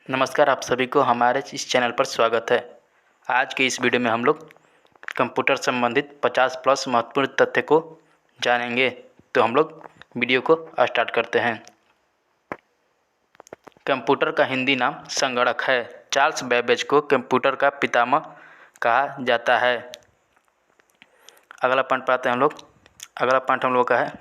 नमस्कार, आप सभी को हमारे इस चैनल पर स्वागत है। आज के इस वीडियो में हम लोग कंप्यूटर संबंधित 50 प्लस महत्वपूर्ण तथ्य को जानेंगे। तो हम लोग वीडियो को स्टार्ट करते हैं। कंप्यूटर का हिंदी नाम संगणक है। चार्ल्स बेबेज को कंप्यूटर का पितामह कहा जाता है। अगला पॉइंट पाते हैं हम लोग। अगला पॉइंट हम लोग का है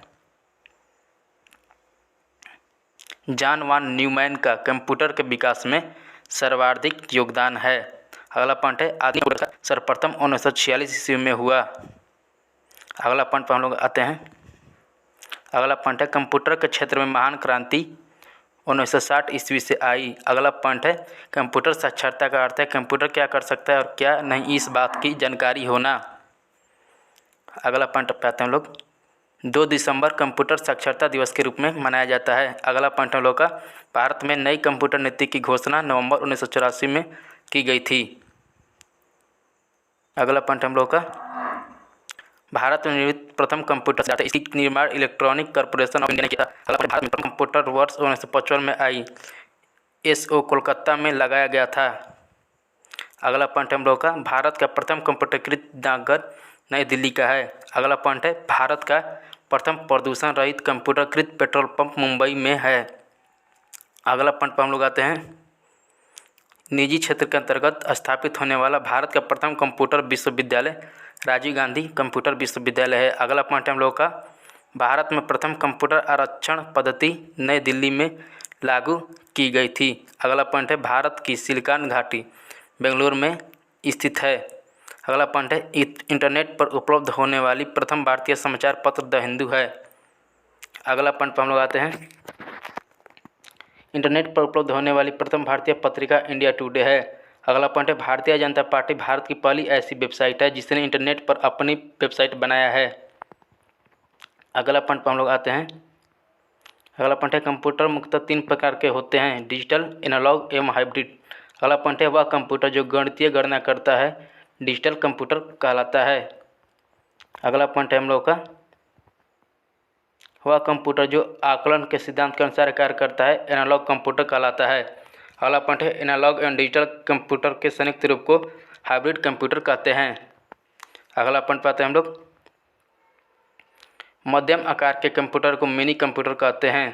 जॉन वॉन न्यूमैन का कंप्यूटर के विकास में सर्वाधिक योगदान है। अगला पॉइंट है आधुनिक कंप्यूटर का सर्वप्रथम 1946 ईस्वी में हुआ। अगला पॉइंट पर हम लोग आते हैं। अगला पॉइंट है कंप्यूटर के क्षेत्र में महान क्रांति 1960 ईस्वी से आई। अगला पॉइंट है कंप्यूटर साक्षरता का अर्थ है कंप्यूटर क्या कर सकता है और क्या नहीं, इस बात की जानकारी होना। अगला पॉइंट पे आते हैं हम लोग। 2 दिसंबर कंप्यूटर साक्षरता दिवस के रूप में मनाया जाता है। अगला पॉइंट हम लोग का भारत में नई कंप्यूटर नीति की घोषणा नवंबर 1984 में की गई थी। अगला पॉइंट हम लोग का भारत में निर्मित प्रथम कंप्यूटर इसकी निर्माण इलेक्ट्रॉनिक कॉर्पोरेशन ऑफ इंडिया ने किया। अगला पॉइंट भारत में प्रथम कंप्यूटर वर्ष 1955 में ISO कोलकाता में लगाया गया था। अगला पॉइंट हम लोग का भारत का प्रथम कंप्यूटरीकृत डाकघर नई दिल्ली का है। अगला पॉइंट है भारत का प्रथम प्रदूषण रहित कंप्यूटरकृत पेट्रोल पंप मुंबई में है। अगला पॉइंट पर हम लोग आते हैं निजी क्षेत्र के अंतर्गत स्थापित होने वाला भारत का प्रथम कंप्यूटर विश्वविद्यालय राजीव गांधी कंप्यूटर विश्वविद्यालय है। अगला पॉइंट हम लोग का भारत में प्रथम कंप्यूटर आरक्षण पद्धति नई दिल्ली में लागू की गई थी। अगला पॉइंट है भारत की सिलिकॉन घाटी बेंगलुरु में स्थित है। अगला पॉइंट है इंटरनेट पर उपलब्ध होने वाली प्रथम भारतीय समाचार पत्र द हिंदू है। अगला पॉइंट पर हम लोग आते हैं इंटरनेट पर उपलब्ध होने वाली प्रथम भारतीय पत्रिका इंडिया टुडे है। अगला पॉइंट है भारतीय जनता पार्टी भारत की पहली ऐसी वेबसाइट है जिसने इंटरनेट पर अपनी वेबसाइट बनाया है। अगला पॉइंट पर हम लोग आते हैं। अगला पॉइंट है कंप्यूटर मुख्यतः 3 प्रकार के होते हैं, डिजिटल, एनालॉग एवं हाइब्रिड। अगला पॉइंट है वह कंप्यूटर जो गणितीय गणना करता है डिजिटल कंप्यूटर कहलाता है। अगला पॉइंट है हम लोग का वह कंप्यूटर जो आकलन के सिद्धांत के अनुसार कार्य करता है एनालॉग कंप्यूटर कहलाता है। अगला पॉइंट है एनालॉग एवं डिजिटल कंप्यूटर के संयुक्त रूप को हाइब्रिड कंप्यूटर कहते हैं। अगला पॉइंट पाते हैं हम लोग मध्यम आकार के कंप्यूटर को मिनी कंप्यूटर कहते हैं।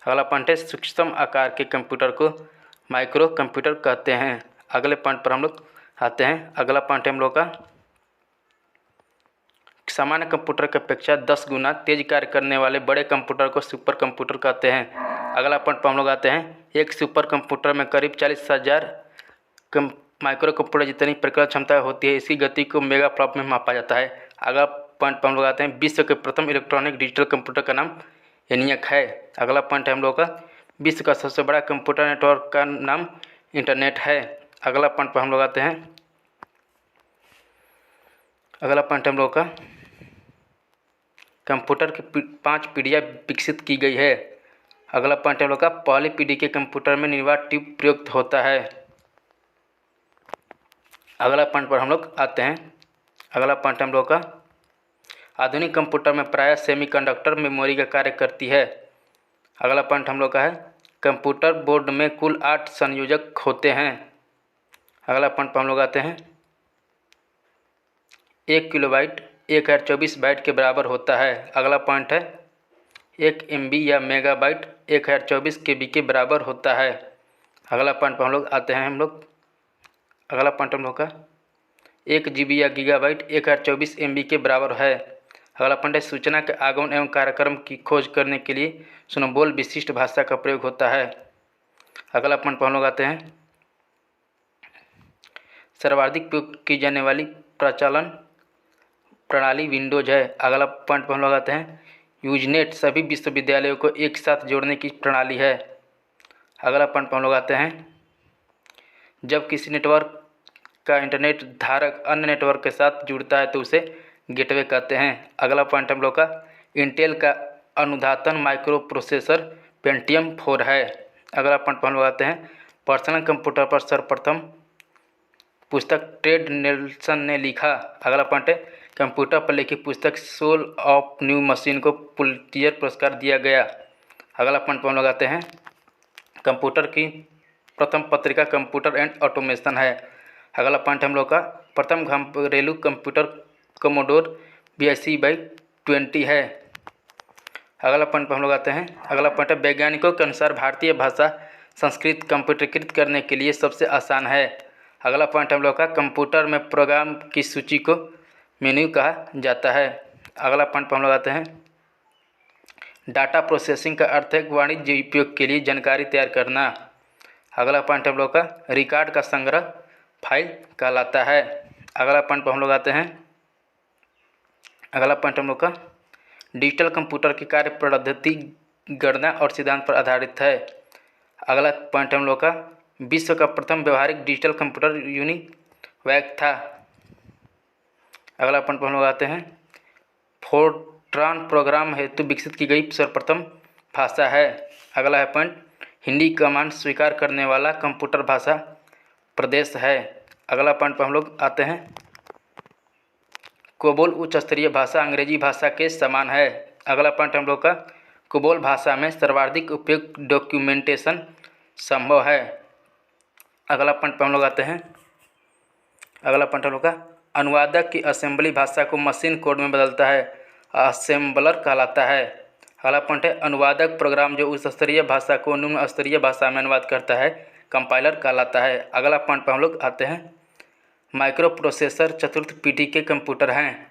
अगला पॉइंट है सूक्ष्म आकार के कंप्यूटर को माइक्रो कंप्यूटर कहते हैं। अगले पॉइंट पर हम लोग आते हैं। अगला पॉइंट है हम लोग का सामान्य कंप्यूटर की अपेक्षा 10 गुना तेज कार्य करने वाले बड़े कंप्यूटर को सुपर कंप्यूटर कहते हैं। अगला पॉइंट पर हम लोग आते हैं एक सुपर कंप्यूटर में करीब 40,000 माइक्रो कंप्यूटर जितनी प्रक्रिया क्षमता होती है। इसकी गति को मेगा फ्लॉप में मापा जाता है। अगला पॉइंट पर हम लोग आते हैं विश्व के प्रथम इलेक्ट्रॉनिक डिजिटल कंप्यूटर का नाम ENIAC है। अगला पॉइंट है हम लोग का विश्व का सबसे बड़ा कंप्यूटर नेटवर्क का नाम इंटरनेट है। अगला पॉइंट पर हम लोग आते हैं। अगला पॉइंट हम लोग का कंप्यूटर की 5 पीढ़ियाँ विकसित की गई है। अगला पॉइंट हम लोग का पहली पीढ़ी के कंप्यूटर में निर्वात ट्यूब प्रयुक्त होता है। अगला पॉइंट पर हम लोग आते हैं। अगला पॉइंट हम लोग का आधुनिक कंप्यूटर में प्रायः सेमीकंडक्टर मेमोरी का कार्य करती है। अगला पॉइंट हम लोग का है कंप्यूटर बोर्ड में कुल 8 संयोजक होते हैं। अगला पॉइंट पर हम लोग आते हैं 1 किलोबाइट 1024 बाइट के बराबर होता है। अगला पॉइंट है 1 MB या मेगाबाइट 1024 KB के बराबर होता है। अगला पॉइंट पर हम लोग आते हैं अगला पॉइंट हम लोग का 1 GB या गीगाबाइट 1024 MB के बराबर है। अगला पॉइंट है सूचना के आगमन एवं कार्यक्रम की खोज करने के लिए सुनोबोल विशिष्ट भाषा का प्रयोग होता है। अगला पॉइंट पर हम लोग आते हैं सर्वाधिक उपयोग की जाने वाली प्रचालन प्रणाली विंडोज है। अगला पॉइंट पर हम लोग आते हैं यूजनेट सभी विश्वविद्यालयों को एक साथ जोड़ने की प्रणाली है। अगला पॉइंट पर हम लोग आते हैं जब किसी नेटवर्क का इंटरनेट धारक अन्य नेटवर्क के साथ जुड़ता है तो उसे गेटवे कहते हैं। अगला पॉइंट हम लोग का इंटेल का अनुधातन माइक्रो प्रोसेसर पेंटियम 4 है। अगला पॉइंट पर हम लोग आते हैं पर्सनल कंप्यूटर पर सर्वप्रथम पुस्तक टेड नेल्सन ने लिखा। अगला पॉइंट है कंप्यूटर पर लिखी पुस्तक सोल ऑफ न्यू मशीन को पुलित्जर पुरस्कार दिया गया। अगला पॉइंट पर हम लोग आते हैं कंप्यूटर की प्रथम पत्रिका कंप्यूटर एंड ऑटोमेशन है। अगला पॉइंट हम लोग का प्रथम घरेलू कंप्यूटर कमोडोर 82/20 है। अगला पॉइंट पर हम लोग आते हैं। अगला पॉइंट है वैज्ञानिकों के अनुसार भारतीय भाषा संस्कृत कंप्यूटरीकृत करने के लिए सबसे आसान है। अगला पॉइंट हम लोग का कंप्यूटर में प्रोग्राम की सूची को मेन्यू कहा जाता है। अगला पॉइंट पर हम लोग आते हैं। डाटा प्रोसेसिंग का अर्थ है वाणिज्य उपयोग के लिए जानकारी तैयार करना। अगला पॉइंट हम लोग का रिकॉर्ड का संग्रह फाइल कहलाता है। अगला पॉइंट पर हम लोग आते हैं। अगला पॉइंट हम लोग का डिजिटल कंप्यूटर की कार्य पद्धति गणना और सिद्धांत पर आधारित है। अगला पॉइंट हम लोग का विश्व का प्रथम व्यवहारिक डिजिटल कंप्यूटर यूनिवैक था। अगला पॉइंट पर हम लोग आते हैं। फोर्ट्रान प्रोग्राम हेतु विकसित की गई सर्वप्रथम भाषा है। अगला है पॉइंट हिंदी कमांड स्वीकार करने वाला कंप्यूटर भाषा प्रदेश है। अगला पॉइंट पर हम लोग आते हैं। कोबोल उच्च स्तरीय भाषा अंग्रेजी भाषा के समान है। अगला पॉइंट हम लोग का कोबोल भाषा में सर्वाधिक उपयोग डॉक्यूमेंटेशन संभव है। अगला पॉइंट पर हम लोग आते हैं। अगला पॉइंट हम लोग का अनुवादक की असेंबली भाषा को मशीन कोड में बदलता है, असेंबलर कहलाता है। अगला पॉइंट है अनुवादक प्रोग्राम जो उच्च स्तरीय भाषा को निम्न स्तरीय भाषा में अनुवाद करता है कंपाइलर कहलाता है। अगला पॉइंट पर हम लोग आते हैं। माइक्रो प्रोसेसर चतुर्थ पीढ़ी के कंप्यूटर हैं।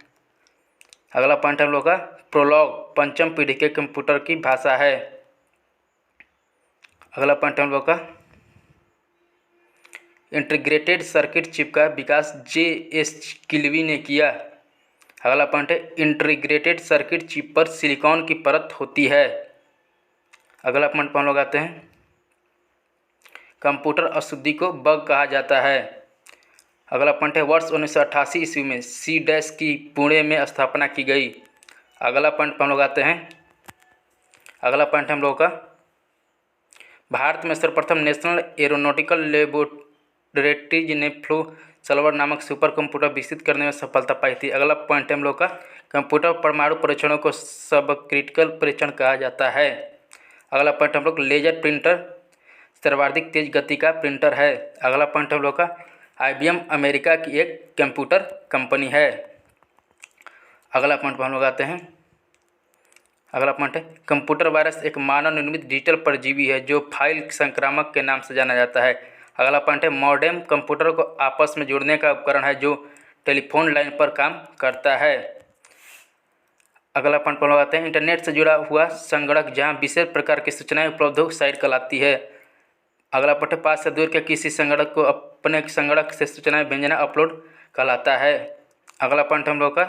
अगला पॉइंट हम लोग का प्रोलॉग पंचम पीढ़ी के कंप्यूटर की भाषा है। अगला पॉइंट हम लोग का इंटीग्रेटेड सर्किट चिप का विकास J.S. किल्वी ने किया। अगला पॉइंट है इंटीग्रेटेड सर्किट चिप पर सिलिकॉन की परत होती है। अगला पॉइंट पर हम लोग आते हैं। कंप्यूटर अशुद्धि को बग कहा जाता है। अगला पॉइंट है वर्ष 1988 ईस्वी में C- की पुणे में स्थापना की गई। अगला पॉइंट पर हम लोग आते हैं। अगला पॉइंट हम लोग का भारत में सर्वप्रथम नेशनल एरोनॉटिकल लेबोरेटरीज ने फ्लो सॉल्वर नामक सुपर कंप्यूटर विकसित करने में सफलता पाई थी। अगला पॉइंट हम लोग का कंप्यूटर परमाणु परीक्षणों को सब क्रिटिकल परीक्षण कहा जाता है। अगला पॉइंट हम लोग लेजर प्रिंटर सर्वाधिक तेज गति का प्रिंटर है। अगला पॉइंट हम लोग का IBM अमेरिका की एक कंप्यूटर कंपनी है। अगला पॉइंट पर हम लोग आते हैं। अगला पॉइंट है कंप्यूटर वायरस एक मानव निर्मित डिजिटल परजीवी है जो फाइल संक्रामक के नाम से जाना जाता है। अगला पॉइंट है मॉडेम कंप्यूटर को आपस में जोड़ने का उपकरण है जो टेलीफोन लाइन पर काम करता है। अगला पॉइंट पर आते हैं इंटरनेट से जुड़ा हुआ संगणक जहां विशेष प्रकार की सूचनाएं उपलब्ध हो साइट कहलाती है। अगला पॉइंट है पास या दूर के किसी संगणक को अपने संगणक से सूचनाएं भेजना अपलोड कहलाता है। अगला पॉइंट हम लोग का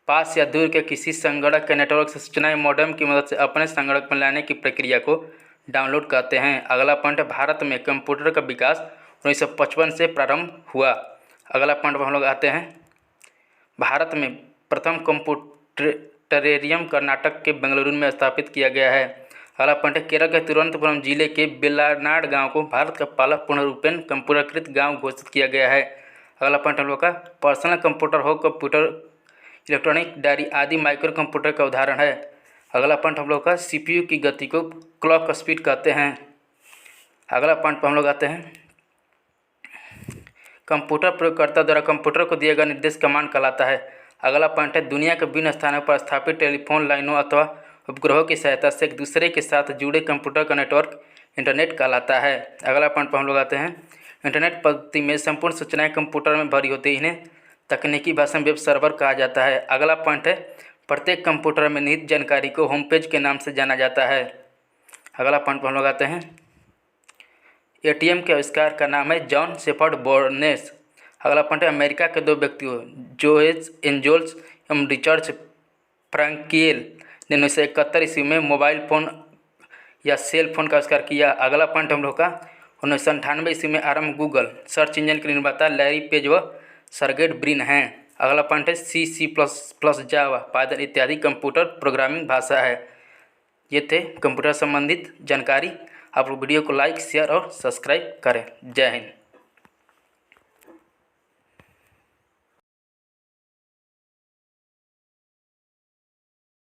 पास या दूर के किसी संगणक के नेटवर्क से सूचनाएं मॉडेम की मदद से अपने संगणक में लाने की प्रक्रिया को डाउनलोड कहते हैं। अगला पॉइंट है भारत में कंप्यूटर का विकास 1955 से प्रारंभ हुआ। अगला पॉइंट पर हम लोग आते हैं। भारत में प्रथम कंप्यूटरेरियम कर्नाटक के बेंगलुरु में स्थापित किया गया है। अगला पॉइंट है केरल के तिरुवनंतपुरम जिले के बेलानाड गांव को भारत का पहला पूर्णरूपेण कंप्यूटरीकृत गांव घोषित किया गया है। अगला पॉइंट हम लोग का पर्सनल कंप्यूटर हो कंप्यूटर इलेक्ट्रॉनिक डायरी आदि माइक्रो कंप्यूटर का उदाहरण है। अगला पॉइंट हम लोग का CPU की गति को क्लॉक स्पीड कहते हैं। अगला पॉइंट पर हम लोग आते हैं। कंप्यूटर प्रयोगकर्ता द्वारा कंप्यूटर को दिया गया निर्देश कमांड कहलाता है। अगला पॉइंट है दुनिया के विभिन्न स्थानों पर स्थापित टेलीफोन लाइनों अथवा उपग्रहों की सहायता से एक दूसरे के साथ जुड़े कंप्यूटर का नेटवर्क इंटरनेट कहलाता है। अगला पॉइंट पर हम लोग आते हैं। इंटरनेट पद्धति में संपूर्ण सूचनाएं कंप्यूटर में भरी होती है, इन्हें तकनीकी भाषा में वेब सर्वर कहा जाता है। अगला पॉइंट है प्रत्येक कंप्यूटर में निहित जानकारी को होम पेज के नाम से जाना जाता है। अगला पॉइंट पर हम लोग आते हैं। ATM के आविष्कार का नाम है जॉन शेफर्ड बोर्नेस। अगला पॉइंट है अमेरिका के दो व्यक्तियों जोर्ज एंजल्स एवं रिचर्ड फ्रैंकियल ने 1971 ईस्वी में मोबाइल फ़ोन या सेल फोन का आविष्कार किया। अगला पॉइंट हम लोग का 1998 ईस्वी में आरंभ गूगल सर्च इंजन के निर्माता लैरी पेज व सर्गेट ब्रिन हैं। अगला पॉइंट है C++, जावा, पायथन इत्यादि कंप्यूटर प्रोग्रामिंग भाषा है। ये थे कंप्यूटर संबंधित जानकारी। आप वीडियो को लाइक शेयर और सब्सक्राइब करें। जय हिंद।